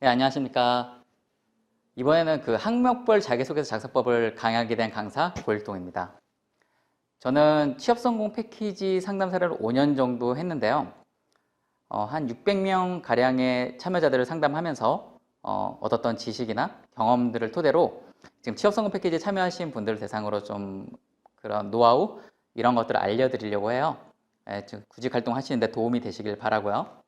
네, 안녕하십니까. 이번에는 그 학력별 자기소개서 작성법을 강의하게 된 강사 고일동입니다. 저는 취업성공 패키지 상담사를 5년 정도 했는데요. 한 600명 가량의 참여자들을 상담하면서 얻었던 지식이나 경험들을 토대로 지금 취업성공 패키지에 참여하신 분들을 대상으로 좀 그런 노하우 이런 것들을 알려드리려고 해요. 구직 활동하시는데 도움이 되시길 바라고요.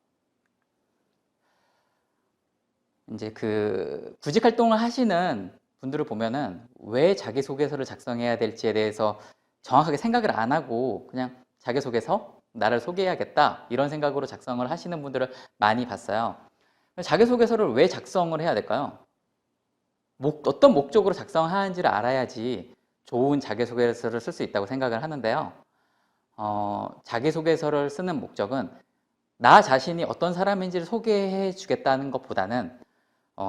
이제 그 구직 활동을 하시는 분들을 보면은 왜 자기소개서를 작성해야 될지에 대해서 정확하게 생각을 안 하고 그냥 자기소개서, 나를 소개해야겠다 이런 생각으로 작성을 하시는 분들을 많이 봤어요. 자기소개서를 왜 작성을 해야 될까요? 어떤 목적으로 작성하는지를 알아야지 좋은 자기소개서를 쓸 수 있다고 생각을 하는데요. 자기소개서를 쓰는 목적은 나 자신이 어떤 사람인지를 소개해 주겠다는 것보다는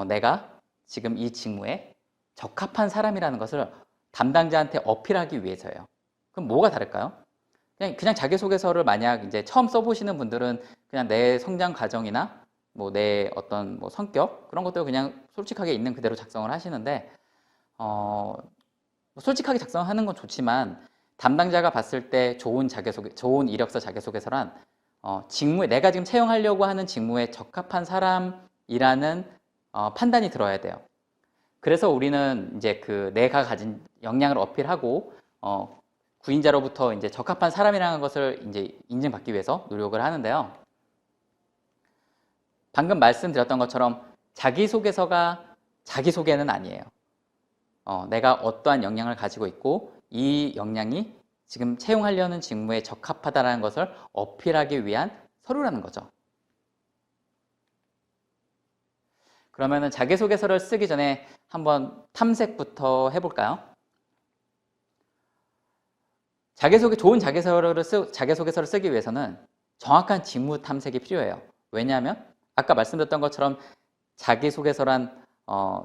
내가 지금 이 직무에 적합한 사람이라는 것을 담당자한테 어필하기 위해서예요. 그럼 뭐가 다를까요? 그냥 자기소개서를 만약 이제 처음 써보시는 분들은 그냥 내 성장 과정이나 뭐 내 어떤 뭐 성격 그런 것들 그냥 솔직하게 있는 그대로 작성을 하시는데 솔직하게 작성하는 건 좋지만 담당자가 봤을 때 좋은 이력서 자기소개서란 직무에 내가 지금 채용하려고 하는 직무에 적합한 사람이라는 판단이 들어야 돼요. 그래서 우리는 이제 그 내가 가진 역량을 어필하고 구인자로부터 이제 적합한 사람이라는 것을 이제 인증받기 위해서 노력을 하는데요. 방금 말씀드렸던 것처럼 자기소개서가 자기소개는 아니에요. 내가 어떠한 역량을 가지고 있고 이 역량이 지금 채용하려는 직무에 적합하다는 것을 어필하기 위한 서류라는 거죠. 그러면은 자기소개서를 쓰기 전에 한번 탐색부터 해볼까요? 좋은 자기소개서를 쓰기 위해서는 정확한 직무 탐색이 필요해요. 왜냐하면 아까 말씀드렸던 것처럼 자기소개서란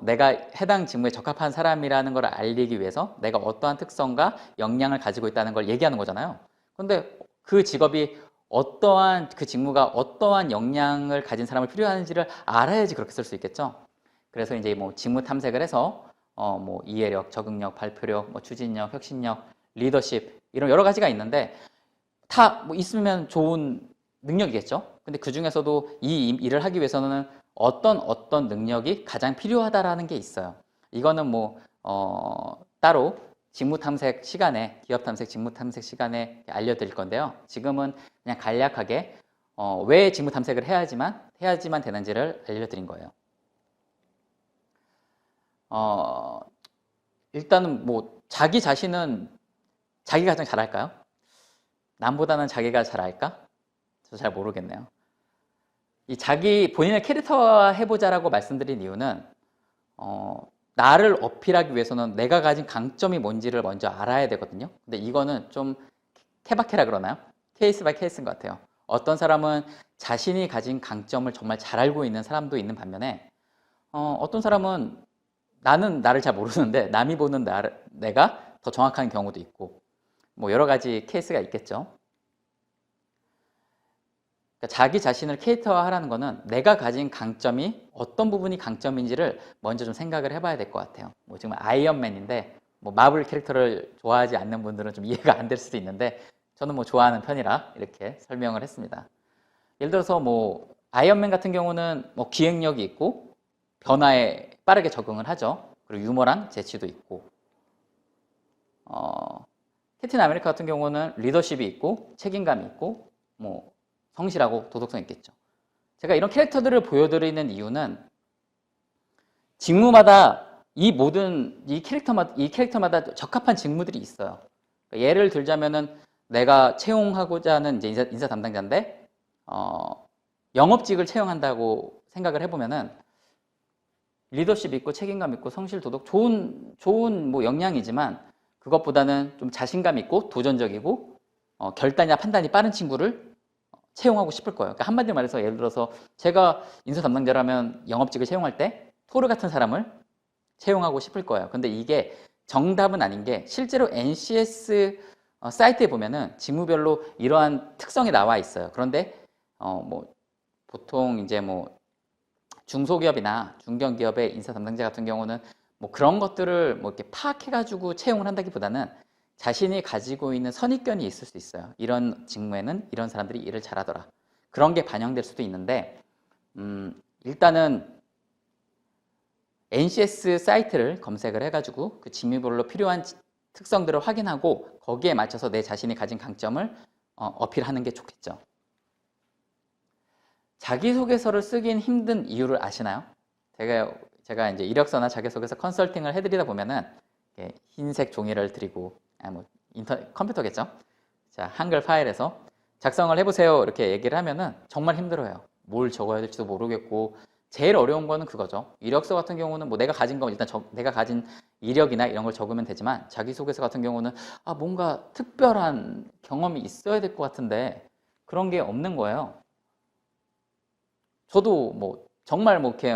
내가 해당 직무에 적합한 사람이라는 걸 알리기 위해서 내가 어떠한 특성과 역량을 가지고 있다는 걸 얘기하는 거잖아요. 그런데 그 직무가 어떠한 역량을 가진 사람을 필요하는지를 알아야지 그렇게 쓸 수 있겠죠. 그래서 이제 뭐 직무 탐색을 해서 뭐 이해력, 적응력, 발표력, 뭐 추진력, 혁신력, 리더십 이런 여러 가지가 있는데 다 뭐 있으면 좋은 능력이겠죠. 근데 그 중에서도 이 일을 하기 위해서는 어떤 능력이 가장 필요하다라는 게 있어요. 이거는 뭐 따로 기업 탐색 직무 탐색 시간에 알려드릴 건데요. 지금은 그냥 간략하게 왜 직무 탐색을 해야지만 되는지를 알려드린 거예요. 일단은 뭐 자기 자신은 자기가 가장 잘할까요? 남보다는 자기가 잘할까? 저 잘 모르겠네요. 본인의 캐릭터화 해보자라고 말씀드린 이유는 나를 어필하기 위해서는 내가 가진 강점이 뭔지를 먼저 알아야 되거든요. 근데 이거는 좀 케바케라 그러나요? 케이스 바이 케이스인 것 같아요. 어떤 사람은 자신이 가진 강점을 정말 잘 알고 있는 사람도 있는 반면에 어떤 사람은 나는 나를 잘 모르는데 남이 보는 내가 더 정확한 경우도 있고 뭐 여러 가지 케이스가 있겠죠. 그러니까 자기 자신을 캐릭터화하라는 거는 내가 가진 강점이 어떤 부분이 강점인지를 먼저 좀 생각을 해봐야 될 것 같아요. 뭐 지금 아이언맨인데 뭐 마블 캐릭터를 좋아하지 않는 분들은 좀 이해가 안 될 수도 있는데 저는 뭐 좋아하는 편이라 이렇게 설명을 했습니다. 예를 들어서 뭐 아이언맨 같은 경우는 뭐 기획력이 있고 변화에 빠르게 적응을 하죠. 그리고 유머랑 재치도 있고 캡틴 아메리카 같은 경우는 리더십이 있고 책임감이 있고 뭐 성실하고 도덕성 있겠죠. 제가 이런 캐릭터들을 보여드리는 이유는 직무마다 이 캐릭터마다 적합한 직무들이 있어요. 그러니까 예를 들자면은 내가 채용하고자 하는 이제 인사 담당자인데 영업직을 채용한다고 생각을 해보면은 리더십 있고 책임감 있고 성실 도덕 좋은 뭐 역량이지만 그것보다는 좀 자신감 있고 도전적이고 결단이나 판단이 빠른 친구를 채용하고 싶을 거예요. 그러니까 한마디로 말해서 예를 들어서 제가 인사 담당자라면 영업직을 채용할 때 토르 같은 사람을 채용하고 싶을 거예요. 근데 이게 정답은 아닌 게 실제로 NCS 사이트에 보면은 직무별로 이러한 특성이 나와 있어요. 그런데 뭐 보통 이제 뭐 중소기업이나 중견기업의 인사 담당자 같은 경우는 뭐 그런 것들을 뭐 이렇게 파악해가지고 채용을 한다기보다는 자신이 가지고 있는 선입견이 있을 수 있어요. 이런 직무에는 이런 사람들이 일을 잘하더라. 그런 게 반영될 수도 있는데, 일단은 NCS 사이트를 검색을 해가지고 그 직무별로 필요한 특성들을 확인하고 거기에 맞춰서 내 자신이 가진 강점을 어필하는 게 좋겠죠. 자기소개서를 쓰긴 힘든 이유를 아시나요? 제가 이제 이력서나 자기소개서 컨설팅을 해드리다 보면은 흰색 종이를 드리고, 컴퓨터겠죠? 자, 한글 파일에서 작성을 해보세요. 이렇게 얘기를 하면은 정말 힘들어요. 뭘 적어야 될지도 모르겠고, 제일 어려운 거는 그거죠. 이력서 같은 경우는 뭐 내가 가진 거 일단 내가 가진 이력이나 이런 걸 적으면 되지만, 자기소개서 같은 경우는 뭔가 특별한 경험이 있어야 될 것 같은데 그런 게 없는 거예요. 저도 뭐 정말 뭐 이렇게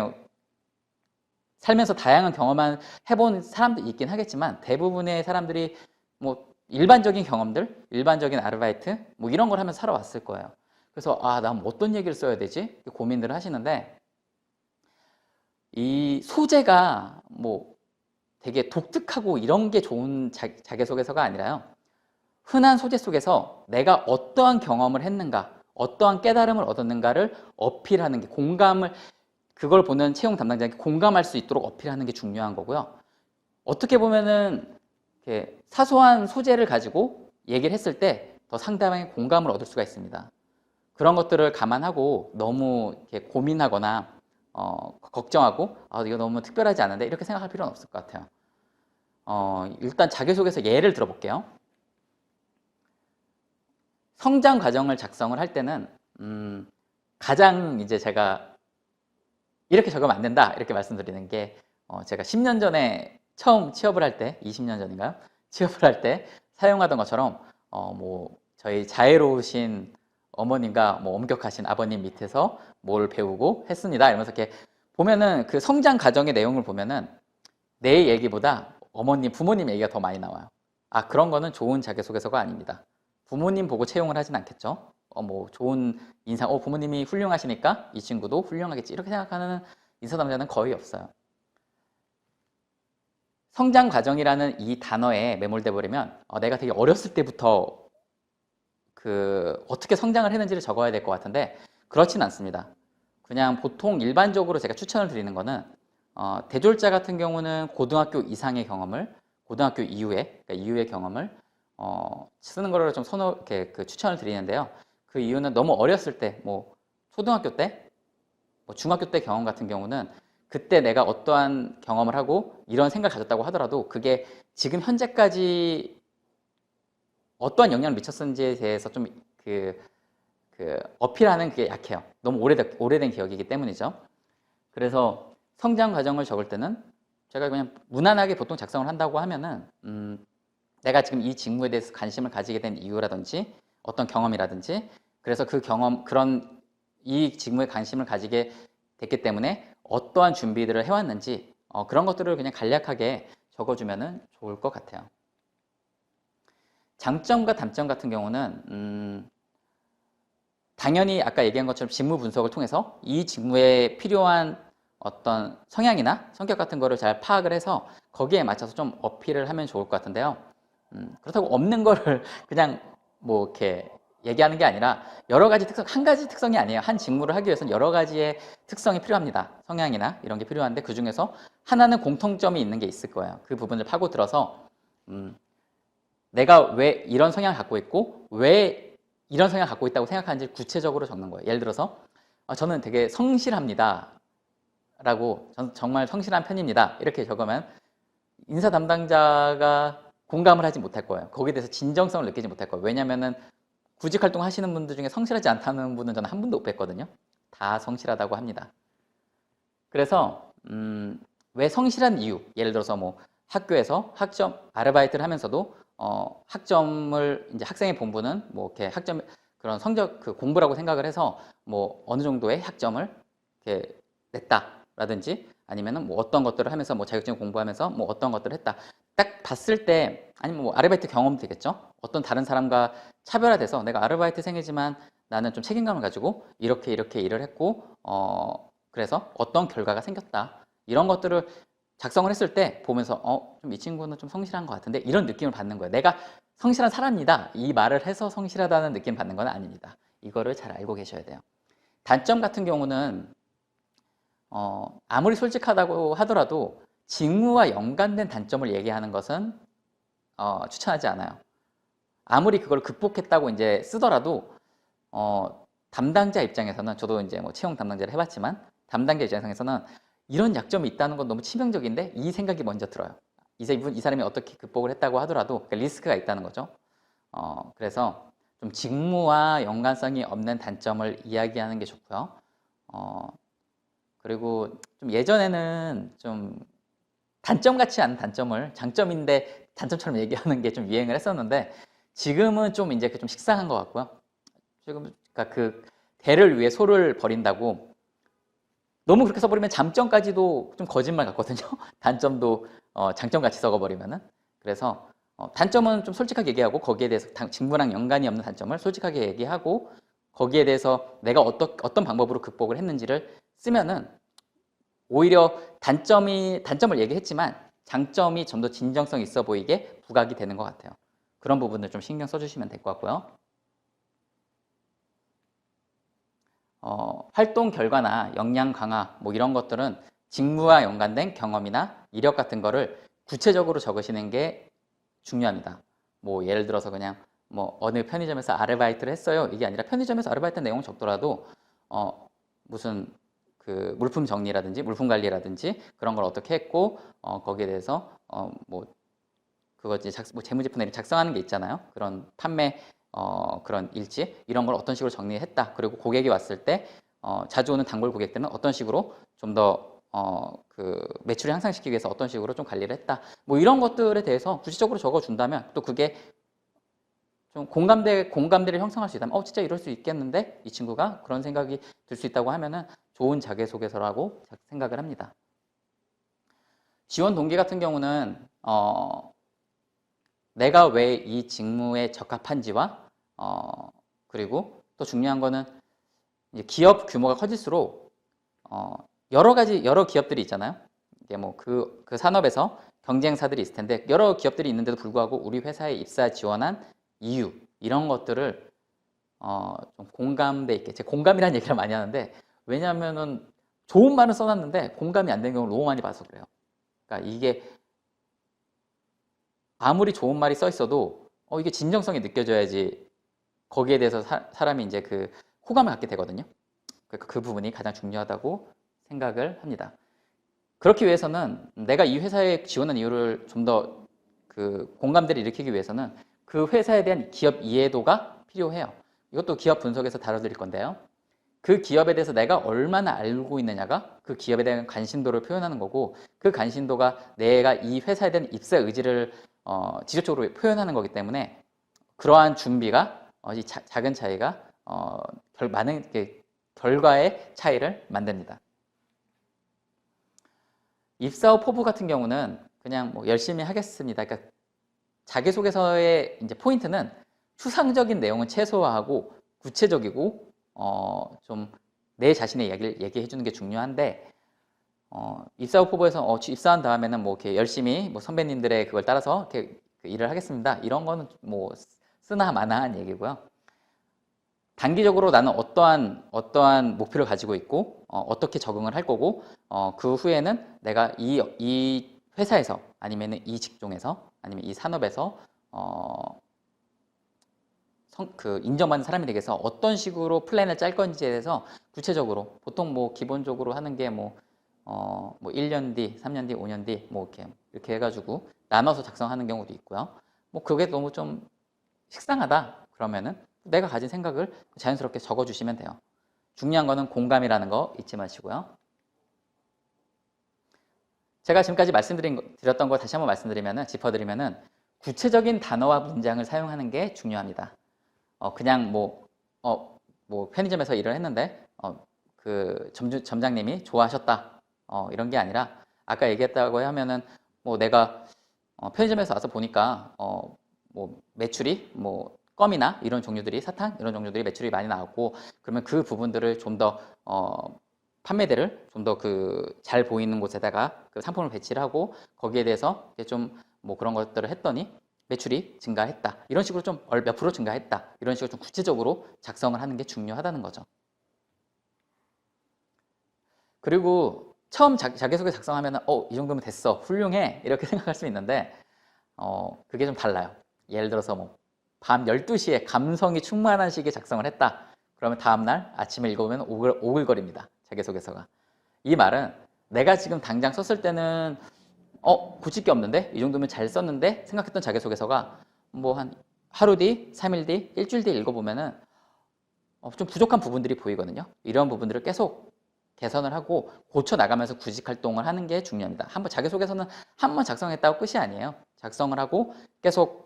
살면서 다양한 경험만 해본 사람도 있긴 하겠지만, 대부분의 사람들이 뭐 일반적인 경험들, 일반적인 아르바이트 뭐 이런 걸 하면서 살아왔을 거예요. 그래서 난 어떤 얘기를 써야 되지? 고민들을 하시는데, 이 소재가 뭐 되게 독특하고 이런 게 좋은 자기소개서가 아니라요, 흔한 소재 속에서 내가 어떠한 경험을 했는가, 어떠한 깨달음을 얻었는가를 어필하는 게, 그걸 보는 채용 담당자에게 공감할 수 있도록 어필하는 게 중요한 거고요. 어떻게 보면은 이렇게 사소한 소재를 가지고 얘기를 했을 때 더 상대방의 공감을 얻을 수가 있습니다. 그런 것들을 감안하고 너무 이렇게 고민하거나 걱정하고 이거 너무 특별하지 않은데 이렇게 생각할 필요는 없을 것 같아요. 일단 자기소개서 예를 들어볼게요. 성장 과정을 작성을 할 때는 가장 이제 제가 이렇게 적으면 안 된다 이렇게 말씀드리는 게, 제가 10년 전에 처음 취업을 할 때, 20년 전인가요? 취업을 할 때 사용하던 것처럼 뭐 저희 자애로우신 어머님과 뭐 엄격하신 아버님 밑에서 뭘 배우고 했습니다 이러면서 이렇게 보면은 그 성장 과정의 내용을 보면은 내 얘기보다 부모님 얘기가 더 많이 나와요. 그런 거는 좋은 자기소개서가 아닙니다. 부모님 보고 채용을 하진 않겠죠. 뭐 좋은 인상, 부모님이 훌륭하시니까 이 친구도 훌륭하겠지 이렇게 생각하는 인사 담당자는 거의 없어요. 성장 과정이라는 이 단어에 매몰돼 버리면 내가 되게 어렸을 때부터 어떻게 성장을 했는지를 적어야 될 것 같은데 그렇진 않습니다. 그냥 보통 일반적으로 제가 추천을 드리는 거는 대졸자 같은 경우는 고등학교 이상의 경험을, 고등학교 이후의 경험을 쓰는 거를 좀 추천을 드리는데요. 그 이유는 너무 어렸을 때, 뭐 초등학교 때, 뭐 중학교 때 경험 같은 경우는 그때 내가 어떠한 경험을 하고 이런 생각을 가졌다고 하더라도 그게 지금 현재까지 어떠한 영향을 미쳤는지에 대해서 좀 어필하는 게 약해요. 너무 오래된 기억이기 때문이죠. 그래서 성장 과정을 적을 때는 제가 그냥 무난하게 보통 작성을 한다고 하면은 내가 지금 이 직무에 대해서 관심을 가지게 된 이유라든지 어떤 경험이라든지, 그래서 이 직무에 관심을 가지게 됐기 때문에 어떠한 준비들을 해왔는지 그런 것들을 그냥 간략하게 적어주면 좋을 것 같아요. 장점과 단점 같은 경우는 당연히 아까 얘기한 것처럼 직무 분석을 통해서 이 직무에 필요한 어떤 성향이나 성격 같은 거를 잘 파악을 해서 거기에 맞춰서 좀 어필을 하면 좋을 것 같은데요. 그렇다고 없는 거를 그냥 뭐 이렇게 얘기하는 게 아니라 여러 가지 특성, 한 가지 특성이 아니에요. 한 직무를 하기 위해서는 여러 가지의 특성이 필요합니다. 성향이나 이런 게 필요한데 그 중에서 하나는 공통점이 있는 게 있을 거예요. 그 부분을 파고들어서 내가 왜 이런 성향을 갖고 있고 왜 이런 성향을 갖고 있다고 생각하는지 구체적으로 적는 거예요. 예를 들어서 저는 되게 성실합니다 라고, 전 정말 성실한 편입니다 이렇게 적으면 인사 담당자가 공감을 하지 못할 거예요. 거기에 대해서 진정성을 느끼지 못할 거예요. 왜냐면은 구직 활동 하시는 분들 중에 성실하지 않다는 분은 저는 한 분도 못 뵀거든요. 다 성실하다고 합니다. 그래서 왜 성실한 이유, 예를 들어서 뭐 학교에서 학점 아르바이트를 하면서도 학점을 이제 학생의 본부는 뭐 이렇게 학점 그런 성적 공부라고 생각을 해서 뭐 어느 정도의 학점을 이렇게 냈다라든지, 아니면은 뭐 어떤 것들을 하면서 뭐 자격증 공부하면서 뭐 어떤 것들을 했다. 딱 봤을 때, 아니면 뭐 아르바이트 경험 되겠죠. 어떤 다른 사람과 차별화돼서 내가 아르바이트생이지만 나는 좀 책임감을 가지고 이렇게 일을 했고 그래서 어떤 결과가 생겼다. 이런 것들을 작성을 했을 때 보면서 좀 이 친구는 좀 성실한 것 같은데 이런 느낌을 받는 거예요. 내가 성실한 사람이다. 이 말을 해서 성실하다는 느낌 받는 건 아닙니다. 이거를 잘 알고 계셔야 돼요. 단점 같은 경우는 아무리 솔직하다고 하더라도 직무와 연관된 단점을 얘기하는 것은 추천하지 않아요. 아무리 그걸 극복했다고 이제 쓰더라도 담당자 입장에서는 저도 이제 뭐 채용 담당자를 해봤지만 담당자 입장에서는 이런 약점이 있다는 건 너무 치명적인데 이 생각이 먼저 들어요. 이 사람이 어떻게 극복을 했다고 하더라도 그러니까 리스크가 있다는 거죠. 그래서 좀 직무와 연관성이 없는 단점을 이야기하는 게 좋고요. 그리고 좀 예전에는 좀 단점 같지 않은 단점을 장점인데 단점처럼 얘기하는 게 좀 유행을 했었는데 지금은 좀 이제 좀 식상한 것 같고요. 지금 그러니까 그 대를 위해 소를 버린다고 너무 그렇게 써버리면 장점까지도 좀 거짓말 같거든요. 단점도 장점같이 써버리면은. 그래서 단점은 좀 솔직하게 얘기하고 거기에 대해서 직무랑 연관이 없는 단점을 솔직하게 얘기하고 거기에 대해서 내가 어떤 방법으로 극복을 했는지를 쓰면은 오히려 단점을 얘기했지만 장점이 좀 더 진정성 있어 보이게 부각이 되는 것 같아요. 그런 부분을 좀 신경 써주시면 될 것 같고요. 활동 결과나 역량 강화 뭐 이런 것들은 직무와 연관된 경험이나 이력 같은 거를 구체적으로 적으시는 게 중요합니다. 뭐 예를 들어서 그냥 뭐 어느 편의점에서 아르바이트를 했어요. 이게 아니라 편의점에서 아르바이트 내용을 적더라도 무슨 그 물품 정리라든지 물품 관리라든지 그런 걸 어떻게 했고 거기에 대해서 뭐 그거 이제 뭐 재무제표나 작성하는 게 있잖아요. 그런 판매 그런 일지 이런 걸 어떤 식으로 정리했다. 그리고 고객이 왔을 때 자주 오는 단골 고객들은 어떤 식으로 좀 더 그 매출을 향상시키기 위해서 어떤 식으로 좀 관리를 했다. 뭐 이런 것들에 대해서 구체적으로 적어준다면 또 그게 좀 공감대를 형성할 수 있다면 진짜 이럴 수 있겠는데 이 친구가 그런 생각이 들 수 있다고 하면은 좋은 자기소개서라고 생각을 합니다. 지원 동기 같은 경우는 내가 왜 이 직무에 적합한지와 그리고 또 중요한 거는 이제 기업 규모가 커질수록 여러 기업들이 있잖아요. 이게 뭐 그 산업에서 경쟁사들이 있을 텐데 여러 기업들이 있는데도 불구하고 우리 회사에 입사 지원한 이유 이런 것들을 좀 공감대 있게 제가 공감이라는 얘기를 많이 하는데 왜냐하면은 좋은 말은 써놨는데 공감이 안 되는 경우를 너무 많이 봐서 그래요. 그러니까 이게 아무리 좋은 말이 써 있어도 이게 진정성이 느껴져야지 거기에 대해서 사람이 이제 그 호감을 갖게 되거든요. 그러니까 그 부분이 가장 중요하다고 생각을 합니다. 그렇기 위해서는 내가 이 회사에 지원한 이유를 좀 더 그 공감대를 일으키기 위해서는 그 회사에 대한 기업 이해도가 필요해요. 이것도 기업 분석에서 다뤄드릴 건데요. 그 기업에 대해서 내가 얼마나 알고 있느냐가 그 기업에 대한 관심도를 표현하는 거고 그 관심도가 내가 이 회사에 대한 입사 의지를 직접적으로 표현하는 거기 때문에 그러한 준비가 이 작은 차이가 많은 결과의 차이를 만듭니다. 입사 후 포부 같은 경우는 그냥 뭐 열심히 하겠습니다. 그러니까 자기소개서의 이제 포인트는 추상적인 내용은 최소화하고 구체적이고 좀 내 자신의 이야기를 얘기해 주는 게 중요한데 입사 후 포부에서 입사한 다음에는 뭐 이렇게 열심히 뭐 선배님들의 그걸 따라서 이렇게 일을 하겠습니다. 이런 거는 뭐 쓰나 마나한 얘기고요. 단기적으로 나는 어떠한 목표를 가지고 있고 어떻게 적응을 할 거고 그 후에는 내가 이 회사에서 아니면 이 직종에서 아니면 이 산업에서 그 인정받는 사람이 되기 위해서 어떤 식으로 플랜을 짤 건지에 대해서 구체적으로 보통 뭐 기본적으로 하는 게 뭐 1년 뒤, 3년 뒤, 5년 뒤 뭐 이렇게 해가지고 나눠서 작성하는 경우도 있고요. 뭐 그게 너무 좀 식상하다 그러면은 내가 가진 생각을 자연스럽게 적어주시면 돼요. 중요한 거는 공감이라는 거 잊지 마시고요. 제가 지금까지 말씀드렸던 거 다시 한번 말씀드리면은 짚어드리면은 구체적인 단어와 문장을 사용하는 게 중요합니다. 그냥 뭐 편의점에서 일을 했는데 그 점장님이 좋아하셨다 이런 게 아니라 아까 얘기했다고 하면은 뭐 내가 편의점에서 와서 보니까 뭐 매출이 뭐 껌이나 이런 종류들이 사탕 이런 종류들이 매출이 많이 나왔고 그러면 그 부분들을 좀 더 판매대를 좀 더 그 잘 보이는 곳에다가 그 상품을 배치를 하고 거기에 대해서 좀 뭐 그런 것들을 했더니 매출이 증가했다. 이런 식으로 좀 몇 프로 증가했다. 이런 식으로 좀 구체적으로 작성을 하는 게 중요하다는 거죠. 그리고 처음 자기소개 작성하면 이 정도면 됐어. 훌륭해. 이렇게 생각할 수 있는데 그게 좀 달라요. 예를 들어서 뭐 밤 12시에 감성이 충만한 시기에 작성을 했다. 그러면 다음날 아침에 읽어보면 오글거립니다. 자기소개서가. 이 말은 내가 지금 당장 썼을 때는 고칠 게 없는데? 이 정도면 잘 썼는데? 생각했던 자기소개서가 뭐 한 하루 뒤, 3일 뒤, 일주일 뒤에 읽어보면은 좀 부족한 부분들이 보이거든요. 이런 부분들을 계속 개선을 하고 고쳐 나가면서 구직 활동을 하는 게 중요합니다. 한번 자기소개서는 한 번 작성했다고 끝이 아니에요. 작성을 하고 계속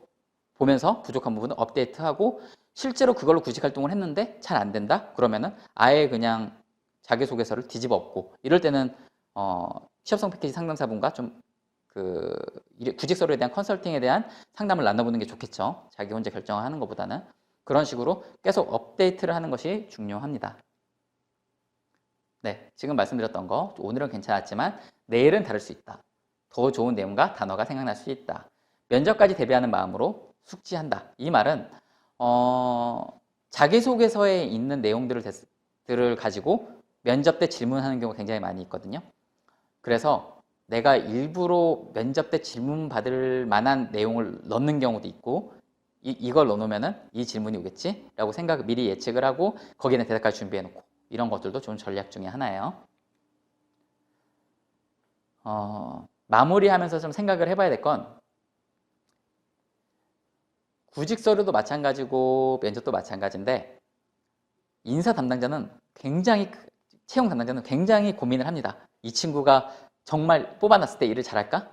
보면서 부족한 부분을 업데이트하고 실제로 그걸로 구직 활동을 했는데 잘 안 된다? 그러면은 아예 그냥 자기소개서를 뒤집어 엎고 이럴 때는 취업성 패키지 상담사분과 좀 구직 서류에 대한 컨설팅에 대한 상담을 나눠보는 게 좋겠죠. 자기 혼자 결정하는 것보다는 그런 식으로 계속 업데이트를 하는 것이 중요합니다. 네, 지금 말씀드렸던 거 오늘은 괜찮았지만 내일은 다를 수 있다. 더 좋은 내용과 단어가 생각날 수 있다. 면접까지 대비하는 마음으로 숙지한다. 이 말은 자기소개서에 있는 내용들을 가지고 면접 때 질문하는 경우가 굉장히 많이 있거든요. 그래서 내가 일부러 면접 때 질문 받을 만한 내용을 넣는 경우도 있고 이걸 넣어놓으면은 이 질문이 오겠지? 라고 미리 예측을 하고 거기에는 대답까지 준비해놓고 이런 것들도 좋은 전략 중에 하나예요. 마무리하면서 좀 생각을 해봐야 될 건 구직 서류도 마찬가지고 면접도 마찬가지인데 인사 담당자는 채용 담당자는 굉장히 고민을 합니다. 이 친구가 정말 뽑아놨을 때 일을 잘할까?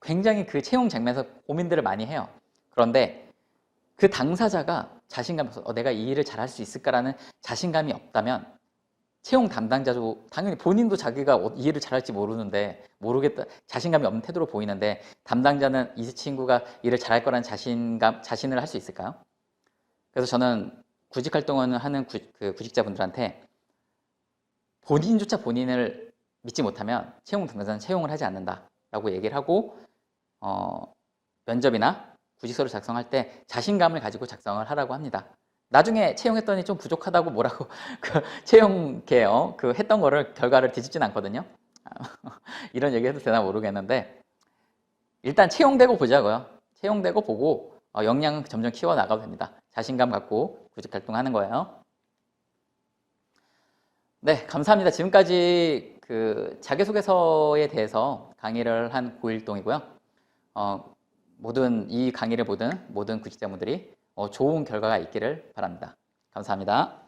굉장히 그 채용 장면에서 고민들을 많이 해요. 그런데 그 당사자가 자신감이 없어 내가 이 일을 잘할 수 있을까라는 자신감이 없다면 채용 담당자도 당연히 본인도 자기가 이 일을 잘할지 모르겠다 자신감이 없는 태도로 보이는데 담당자는 이 친구가 일을 잘할 거라는 자신을 할 수 있을까요? 그래서 저는 구직 활동을 하는 구직자분들한테 본인조차 본인을 믿지 못하면 채용 당사자는 채용을 하지 않는다라고 얘기를 하고 면접이나 구직서를 작성할 때 자신감을 가지고 작성을 하라고 합니다. 나중에 채용했더니 좀 부족하다고 뭐라고 채용해요. 했던 결과를 뒤집진 않거든요. 이런 얘기 해도 되나 모르겠는데 일단 채용되고 보자고요. 채용되고 보고 역량은 점점 키워 나가도 됩니다. 자신감 갖고 구직 활동하는 거예요. 네, 감사합니다. 지금까지 자기소개서에 대해서 강의를 한 고일동이고요. 이 강의를 보든 모든 구직자분들이 좋은 결과가 있기를 바랍니다. 감사합니다.